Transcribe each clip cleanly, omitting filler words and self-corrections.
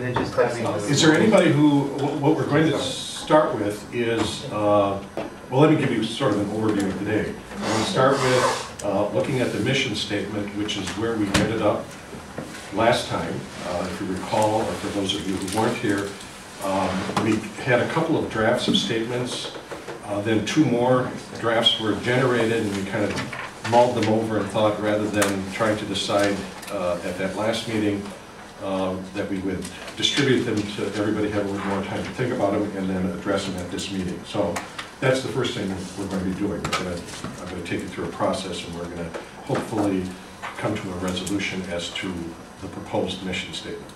than just having. Is there anybody who, what we're going to start with is, well, let me give you sort of an overview of today. We're going to start with looking at the mission statement, which is where we ended up last time. If you recall, or for those of you who weren't here, we had a couple of drafts of statements, then two more drafts were generated, and we kind of mulled them over and thought, rather than trying to decide at that last meeting, that we would distribute them to everybody, have a little more time to think about them, and then address them at this meeting. So that's the first thing we're going to be doing. I'm going to take you through a process, and we're going to hopefully come to a resolution as to the proposed mission statement.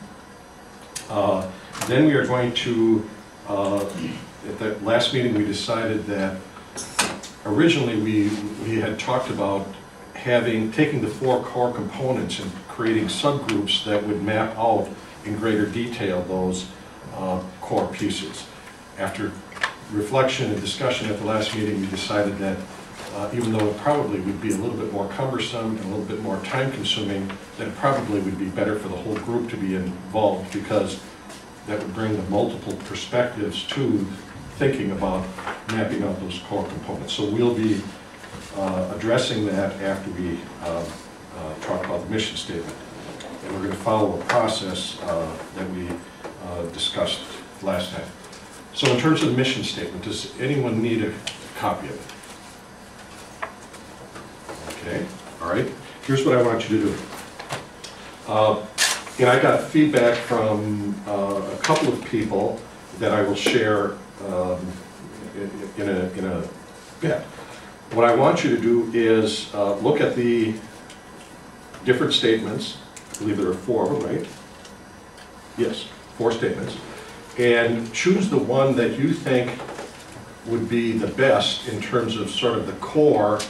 Then we are going to, at the last meeting we decided that originally we had talked about taking the four core components and creating subgroups that would map out in greater detail those core pieces. After reflection and discussion at the last meeting, we decided that even though it probably would be a little bit more cumbersome and a little bit more time consuming, that it probably would be better for the whole group to be involved, because that would bring the multiple perspectives to thinking about mapping out those core components. So we'll be addressing that after we talk about the mission statement. And we're going to follow a process that we discussed last time. So in terms of the mission statement, does anyone need a copy of it? Okay, all right. Here's what I want you to do. And I got feedback from a couple of people that I will share in a bit. What I want you to do is look at the different statements. I believe there are four of them, right? Yes, 4 statements. And choose the one that you think would be the best in terms of sort of the core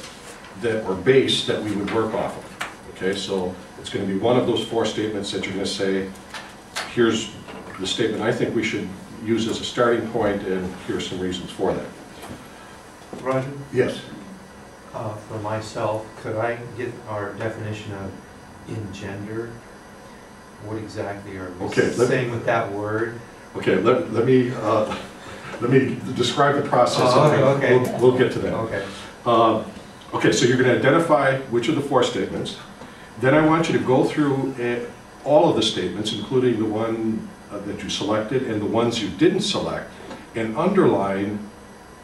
that, or base, that we would work off of. Okay, so it's going to be one of those 4 statements that you're going to say, here's the statement I think we should use as a starting point, and here's some reasons for that. Roger? Yes. For myself, could I get our definition of engender? What exactly are we saying with that word? Okay, let me describe the process. Okay. We'll get to that. Okay. Okay, so you're going to identify which of the 4 statements. Then I want you to go through all of the statements, including the one that you selected and the ones you didn't select, and underline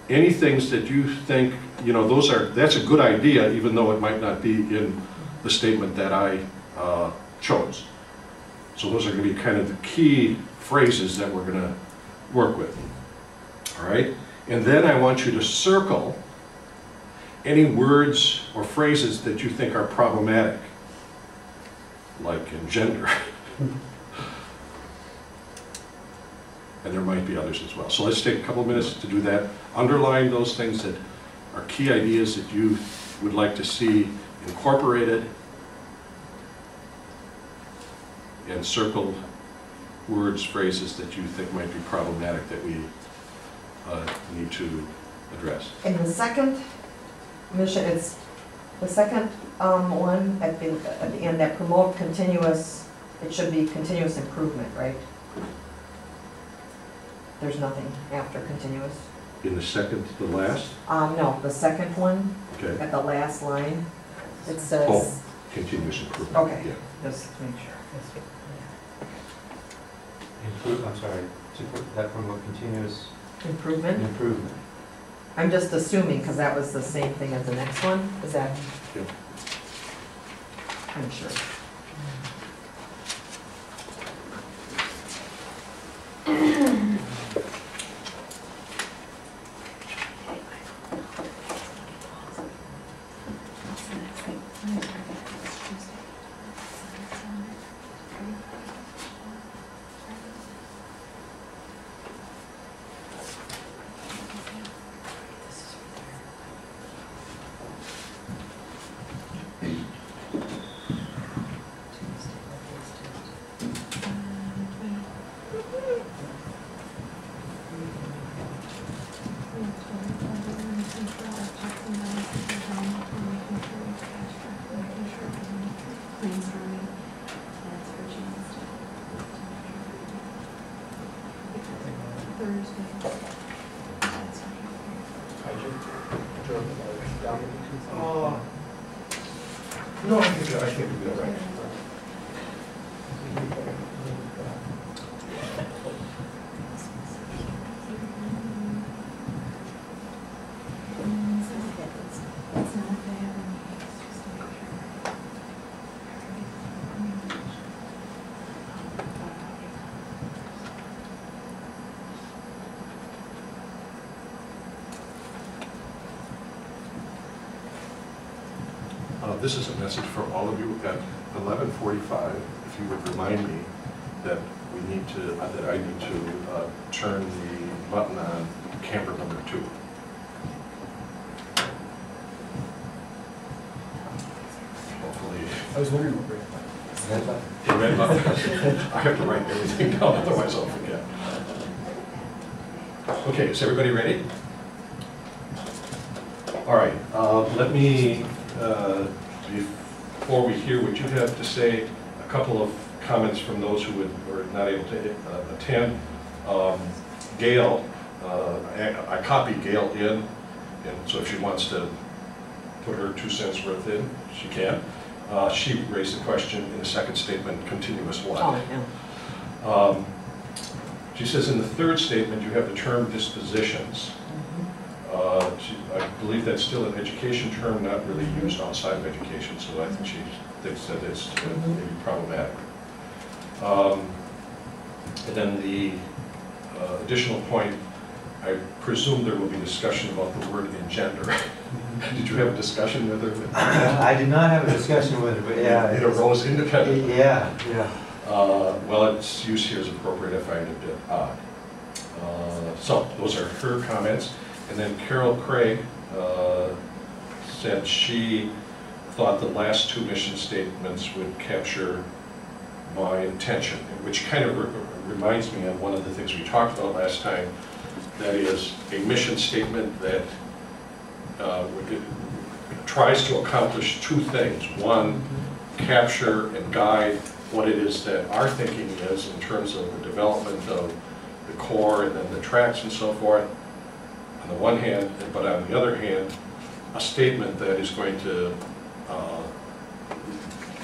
any things that you think, you know, that's a good idea, even though it might not be in the statement that I chose. So those are going to be kind of the key phrases that we're going to work with. All right? And then I want you to circle any words or phrases that you think are problematic, like engender. And there might be others as well. So let's take a couple of minutes to do that. Underline those things that are key ideas that you would like to see incorporated, and circle words, phrases that you think might be problematic that we need to address. In the second mission, it's the second one at the end, that promote continuous, it should be continuous improvement, right? There's nothing after continuous. In the second to the last? No, the second one, Okay. at the last line, it says... Oh, continuous improvement. Okay, Yeah. just to make sure. I'm sorry, to put that from a continuous Improvement? improvement. I'm just assuming, because that was the same thing as the next one. Is that? Yeah. I'm sure. Thursday. No, I think we'll be all right. This is a message for all of you at 11:45. If you would remind me that we need to, that I need to turn the button on camera number 2. Hopefully. I was wondering what red button. The red button. I have to write everything down, otherwise I'll forget. Okay, is everybody ready? All right, let me, before we hear what you have to say, a couple of comments from those who were not able to attend. Gail, I copied Gail in, and so if she wants to put her 2 cents worth in, she can. She raised the question in the second statement, continuous what? Oh, yeah. She says in the third statement you have the term dispositions. I believe that's still an education term, not really used outside of education, so I think she thinks that it's maybe problematic. And then the additional point, I presume there will be discussion about the word engender. Did you have a discussion with her? I did not have a discussion with her, but yeah. It arose independently. Yeah, yeah. Well, its use here is appropriate. I find it a bit odd. So those are her comments. And then Carol Craig said she thought the last 2 mission statements would capture my intention, which kind of reminds me of one of the things we talked about last time. That is a mission statement that tries to accomplish 2 things. One, capture and guide what it is that our thinking is in terms of the development of the core and then the tracks and so forth, on the one hand, but on the other hand, a statement that is going to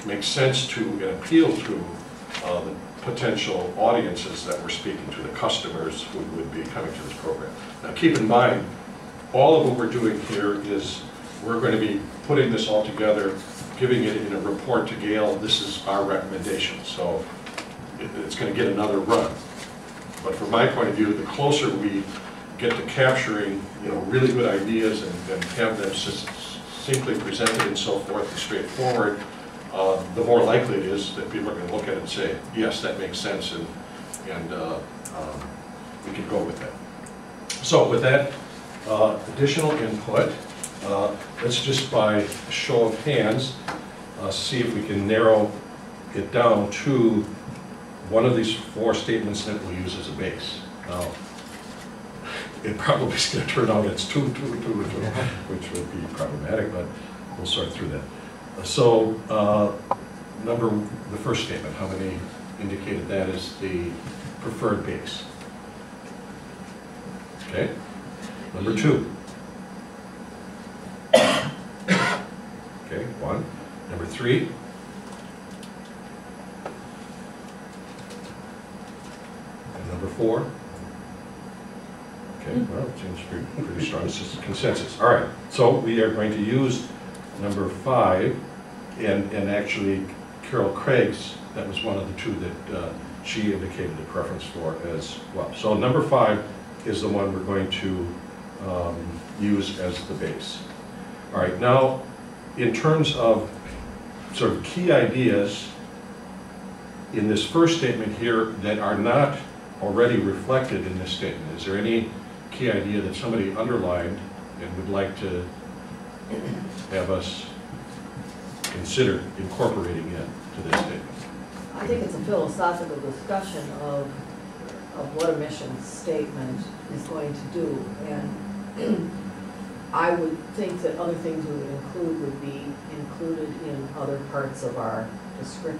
make sense to and appeal to the potential audiences that we're speaking to, the customers who would be coming to this program. Now keep in mind, all of what we're doing here is we're going to be putting this all together, giving it in a report to Gail. This is our recommendation, so it's going to get another run. But from my point of view, the closer we get to capturing, really good ideas and have them succinctly presented and so forth and straightforward, the more likely it is that people are going to look at it and say, yes, that makes sense, and we can go with that. So with that additional input, let's just by show of hands see if we can narrow it down to one of these 4 statements that we'll use as a base. Now, it probably is going to turn out it's 2, which would be problematic, but we'll sort through that. So, the first statement, how many indicated that is the preferred base? Okay. Number 2. Okay, 1. Number 3. And number 4. Okay, well, it seems pretty strong. This is consensus. All right, so we are going to use number 5, and actually Carol Craig's, that was one of the 2 that she indicated a preference for as well. So number 5 is the one we're going to use as the base. All right, now in terms of sort of key ideas in this first statement here that are not already reflected in this statement, is there any key idea that somebody underlined and would like to have us consider incorporating into this statement? I think it's a philosophical discussion of what a mission statement is going to do, and I would think that other things we would include would be included in other parts of our description.